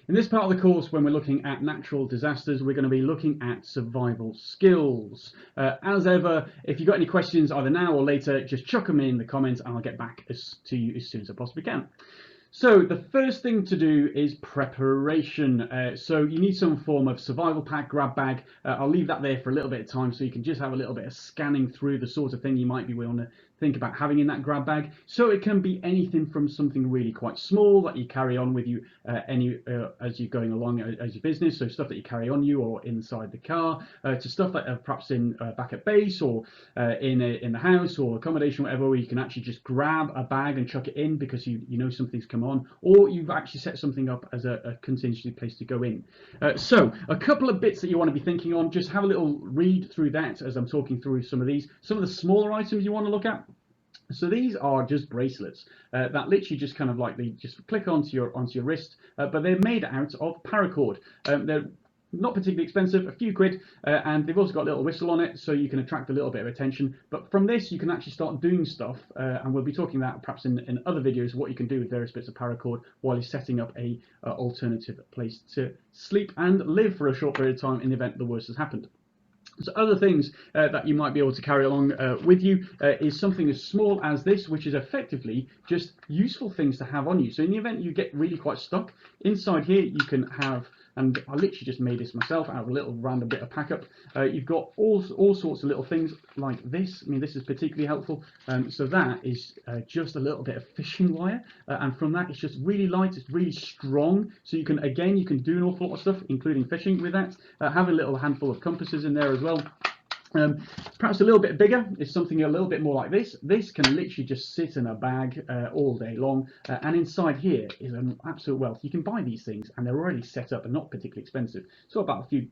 In this part of the course, when we're looking at natural disasters, we're going to be looking at survival skills. As ever, if you've got any questions either now or later, just chuck them in the comments and I'll get back to you as soon as I possibly can. So the first thing to do is preparation. So you need some form of survival pack, grab bag. I'll leave that there for a little bit of time so you can just have a little bit of scanning through the sort of thing you might be willing to think about having in that grab bag. So it can be anything from something really quite small that you carry on with you as you're going along as your business, so stuff that you carry on you or inside the car, to stuff that perhaps in back at base or in the house or accommodation, whatever, where you can actually just grab a bag and chuck it in because you know something's come on, or you've actually set something up as a contingency place to go in. So a couple of bits that you want to be thinking on, just have a little read through that as I'm talking through some of these. Some of the smaller items you want to look at. So these are just bracelets that literally just kind of like they just click onto your wrist, but they're made out of paracord. They're not particularly expensive, a few quid, and they've also got a little whistle on it so you can attract a little bit of attention. But from this you can actually start doing stuff, and we'll be talking about perhaps in other videos what you can do with various bits of paracord while you're setting up a alternative place to sleep and live for a short period of time in the event the worst has happened. So other things that you might be able to carry along with you is something as small as this, which is effectively just useful things to have on you. So in the event you get really quite stuck, inside here you can have, and I literally just made this myself out of a little random bit of pack up. You've got all sorts of little things like this. I mean, this is particularly helpful. So that is just a little bit of fishing wire, and from that it's just really light, it's really strong. So you can do an awful lot of stuff, including fishing with that. Have a little handful of compasses in there as well. Perhaps a little bit bigger is something a little bit more like this. This can literally just sit in a bag all day long, and inside here is an absolute wealth. You can buy these things and they're already set up and not particularly expensive. So about a few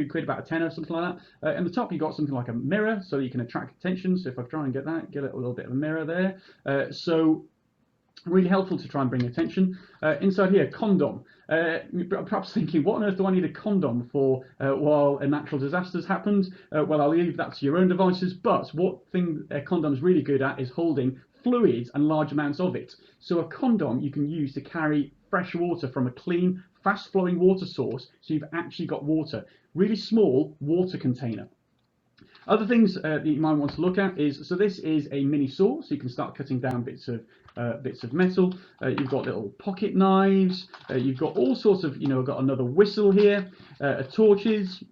quid, about a tenner or something like that. At the top you've got something like a mirror so you can attract attention. So if I try and get a little bit of a mirror there. So really helpful to try and bring attention. Inside here, condom. Perhaps thinking, what on earth do I need a condom for while a natural disaster has happened? Well, I'll leave that to your own devices, but what thing a condom's really good at is holding fluids and large amounts of it. So a condom you can use to carry fresh water from a clean, fast-flowing water source, so you've actually got water. Really small water container. Other things that you might want to look at is, so this is a mini saw, so you can start cutting down bits of metal. You've got little pocket knives. You've got all sorts of, got another whistle here, torches.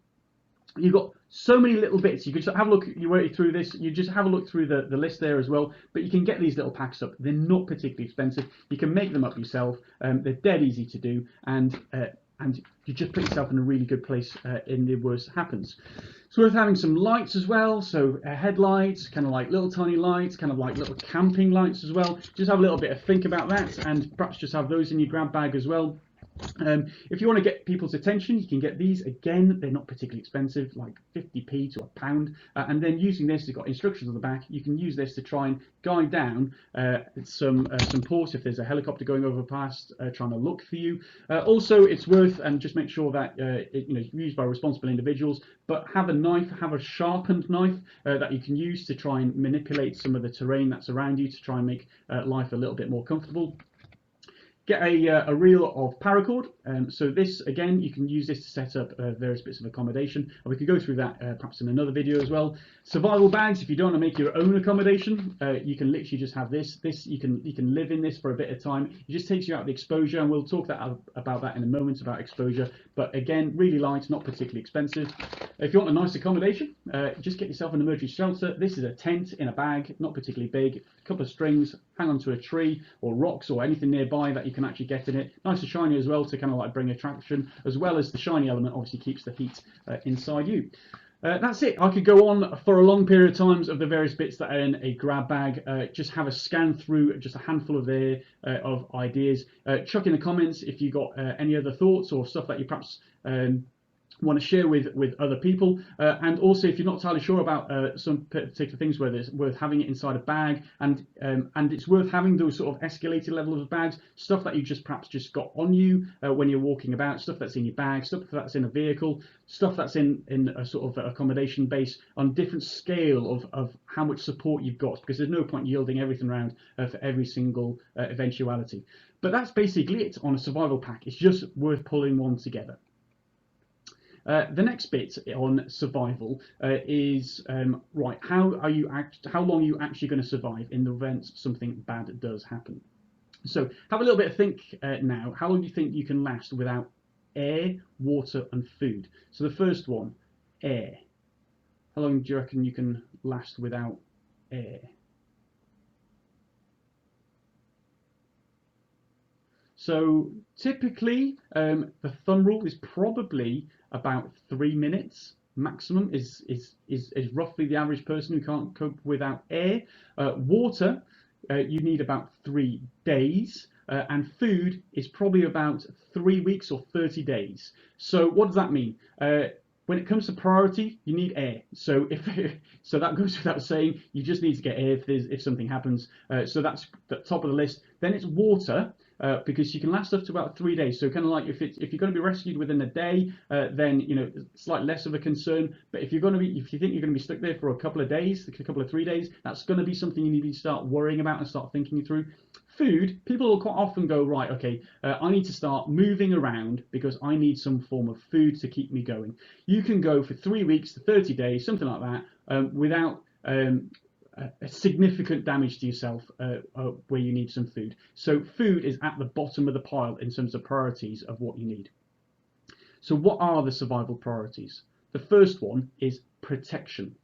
You've got so many little bits. You can just have a look. You work through this. You just have a look through the list there as well. But you can get these little packs up. They're not particularly expensive. You can make them up yourself. They're dead easy to do, and you just put yourself in a really good place in the worst happens. It's worth having some lights as well, so headlights, kind of like little tiny lights, kind of like little camping lights as well. Just have a little bit of think about that, and perhaps just have those in your grab bag as well. If you want to get people's attention, you can get these. Again, they're not particularly expensive, like 50p to £1. And then using this, you've got instructions on the back. You can use this to try and guide down some ports if there's a helicopter going over past, trying to look for you. Also, it's worth, and just make sure that it's used by responsible individuals, but have a knife, have a sharpened knife that you can use to try and manipulate some of the terrain that's around you to try and make life a little bit more comfortable. Get a reel of paracord. So this, again, you can use this to set up various bits of accommodation, and we could go through that perhaps in another video as well. Survival bags, if you don't want to make your own accommodation, you can literally just have this. You can live in this for a bit of time. It just takes you out of the exposure, and we'll talk about that in a moment, about exposure. But again, really light, not particularly expensive. If you want a nice accommodation, just get yourself an emergency shelter. This is a tent in a bag, not particularly big. A couple of strings, hang onto a tree or rocks or anything nearby that you can actually get in it. Nice and shiny as well to kind of like bring attraction, as well as the shiny element obviously keeps the heat inside you. That's it. I could go on for a long period of times of the various bits that are in a grab bag. Just have a scan through just a handful of ideas. Chuck in the comments if you got any other thoughts or stuff that you perhaps want to share with other people, and also if you're not entirely sure about some particular things, whether it's worth having it inside a bag, and it's worth having those sort of escalated levels of bags, stuff that you perhaps just got on you when you're walking about, stuff that's in your bag, stuff that's in a vehicle, stuff that's in a sort of accommodation base, on different scale of how much support you've got, because there's no point yielding everything around for every single eventuality. But that's basically it on a survival pack. It's just worth pulling one together. The next bit on survival is right. How long are you actually going to survive in the event something bad does happen? So have a little bit of think now. How long do you think you can last without air, water, and food? So the first one, air. How long do you reckon you can last without air? So typically, the thumb rule is probably about 3 minutes maximum. Is roughly the average person who can't cope without air. Water, you need about 3 days, and food is probably about 3 weeks or 30 days. So what does that mean? When it comes to priority, you need air. So so that goes without saying. You just need to get air if something happens. So that's the top of the list. Then it's water. Because you can last up to about 3 days. So kind of like if you're going to be rescued within a day, then it's like less of a concern. But if you think you're going to be stuck there for a couple of days, a couple of 3 days, that's going to be something you need to start worrying about and start thinking through. Food, people will quite often go, right, okay, I need to start moving around because I need some form of food to keep me going. You can go for 3 weeks to 30 days, something like that, without a significant damage to yourself where you need some food. So food is at the bottom of the pile in terms of priorities of what you need. So what are the survival priorities? The first one is protection.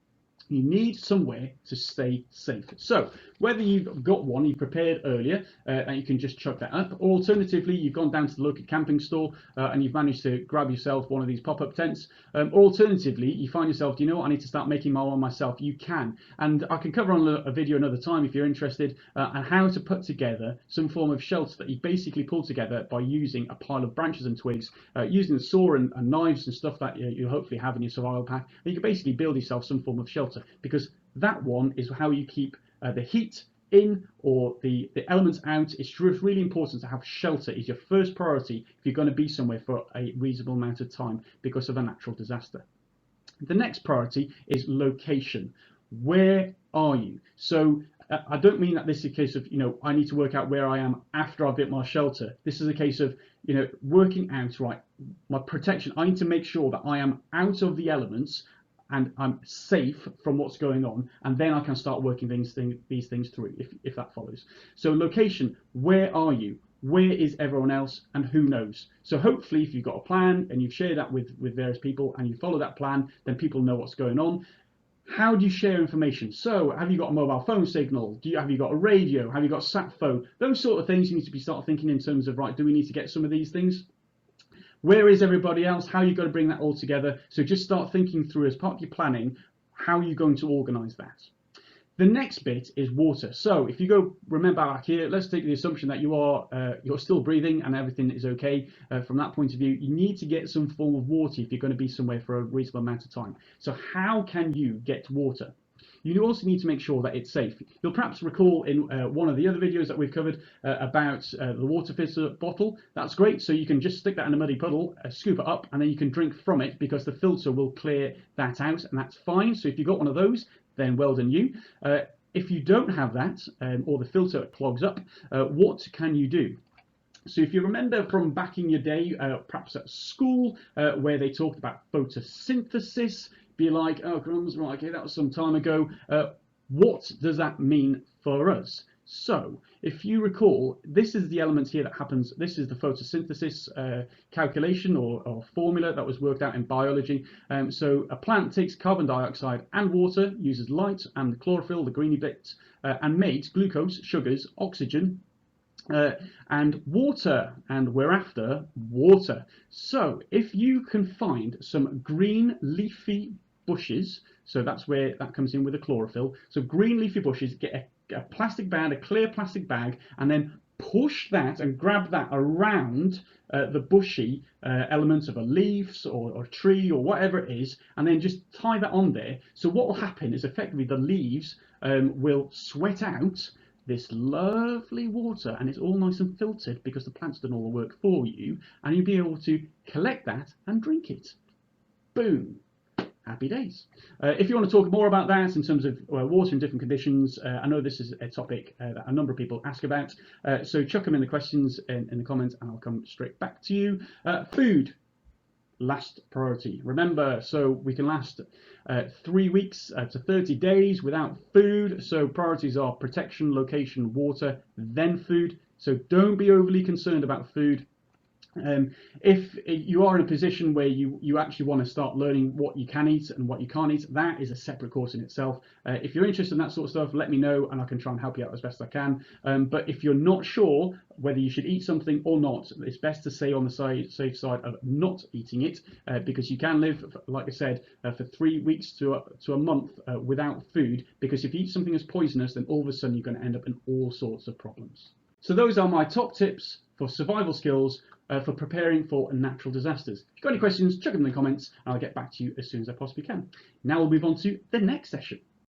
You need somewhere to stay safe. So whether you've got one you prepared earlier and you can just chuck that up, or alternatively you've gone down to the local camping store and you've managed to grab yourself one of these pop-up tents, or alternatively you find yourself, do you know what, I need to start making my one myself. You can, and I can cover on a video another time if you're interested, on how to put together some form of shelter that you basically pull together by using a pile of branches and twigs, using a saw and knives and stuff that you'll hopefully have in your survival pack, and you can basically build yourself some form of shelter, because that one is how you keep the heat in or the elements out. It's just really important to have shelter is your first priority if you're going to be somewhere for a reasonable amount of time because of a natural disaster. The next priority is location. Where are you? So I don't mean that this is a case of, I need to work out where I am after I've built my shelter. This is a case of, working out, right, my protection. I need to make sure that I am out of the elements and I'm safe from what's going on, and then I can start working these things through, if that follows. So location, where are you? Where is everyone else, and who knows? So hopefully if you've got a plan and you've shared that with various people and you follow that plan, then people know what's going on. How do you share information? So have you got a mobile phone signal? Have you got a radio? Have you got sat phone? Those sort of things you need to start thinking in terms of, right, do we need to get some of these things? Where is everybody else? How are you going to bring that all together? So just start thinking through, as part of your planning, how are you going to organise that? The next bit is water. So if you go, remember back here, let's take the assumption that you're still breathing and everything is okay from that point of view. You need to get some form of water if you're going to be somewhere for a reasonable amount of time. So how can you get water? You also need to make sure that it's safe. You'll perhaps recall in one of the other videos that we've covered about the water filter bottle. That's great. So you can just stick that in a muddy puddle, scoop it up, and then you can drink from it because the filter will clear that out, and that's fine. So if you've got one of those, then well done you. If you don't have that, or the filter clogs up, what can you do? So if you remember from back in your day, perhaps at school, where they talked about photosynthesis, be like, oh, crumbs, right, okay, that was some time ago. What does that mean for us? So if you recall, this is the element here that happens. This is the photosynthesis calculation or formula that was worked out in biology. So a plant takes carbon dioxide and water, uses light and the chlorophyll, the greeny bits, and makes glucose, sugars, oxygen, and water, and we're after water. So if you can find some green leafy bushes, so that's where that comes in with the chlorophyll. So green leafy bushes, get a plastic bag, a clear plastic bag, and then push that and grab that around the bushy elements of a leaf or a tree or whatever it is, and then just tie that on there. So what will happen is effectively the leaves will sweat out this lovely water, and it's all nice and filtered because the plant's done all the work for you, and you'll be able to collect that and drink it. Boom. Happy days. If you want to talk more about that in terms of water in different conditions, I know this is a topic that a number of people ask about, so chuck them in the questions in the comments and I'll come straight back to you. Food, last priority. Remember, so we can last 3 weeks to 30 days without food, so priorities are protection, location, water, then food. So don't be overly concerned about food. If you are in a position where you actually want to start learning what you can eat and what you can't eat, that is a separate course in itself. If you're interested in that sort of stuff, let me know and I can try and help you out as best I can. But if you're not sure whether you should eat something or not, it's best to stay on the safe side of not eating it, because you can live, like I said, for 3 weeks to a month without food, because if you eat something that's poisonous, then all of a sudden you're going to end up in all sorts of problems. So those are my top tips for survival skills for preparing for natural disasters. If you've got any questions, chuck them in the comments and I'll get back to you as soon as I possibly can. Now we'll move on to the next session.